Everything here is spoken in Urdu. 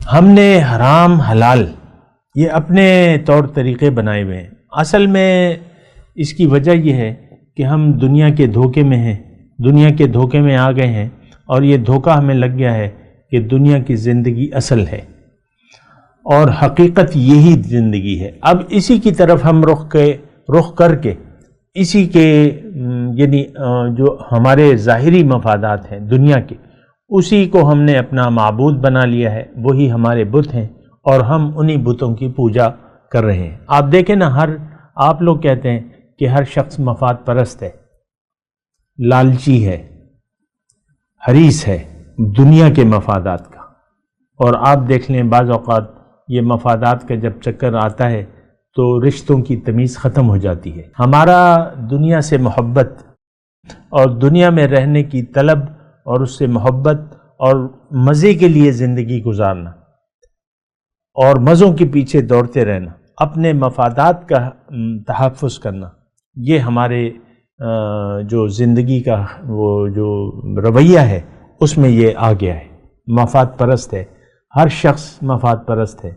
ہم نے حرام حلال یہ اپنے طور طریقے بنائے ہوئے ہیں۔ اصل میں اس کی وجہ یہ ہے کہ ہم دنیا کے دھوکے میں ہیں، دنیا کے دھوکے میں آ گئے ہیں، اور یہ دھوکہ ہمیں لگ گیا ہے کہ دنیا کی زندگی اصل ہے اور حقیقت یہی زندگی ہے۔ اب اسی کی طرف ہم رخ کر کے اسی کے یعنی جو ہمارے ظاہری مفادات ہیں دنیا کے، اسی کو ہم نے اپنا معبود بنا لیا ہے، وہی ہمارے بت ہیں، اور ہم انہی بتوں کی پوجا کر رہے ہیں۔ آپ دیکھیں نا، آپ لوگ کہتے ہیں کہ ہر شخص مفاد پرست ہے، لالچی ہے، حریص ہے دنیا کے مفادات کا، اور آپ دیکھ لیں بعض اوقات یہ مفادات کا جب چکر آتا ہے تو رشتوں کی تمیز ختم ہو جاتی ہے۔ ہمارا دنیا سے محبت اور دنیا میں رہنے کی طلب اور اس سے محبت اور مزے کے لیے زندگی گزارنا اور مزوں کے پیچھے دوڑتے رہنا، اپنے مفادات کا تحفظ کرنا، یہ ہمارے جو زندگی کا وہ جو رویہ ہے اس میں یہ آ گیا ہے۔ مفاد پرست ہے، ہر شخص مفاد پرست ہے۔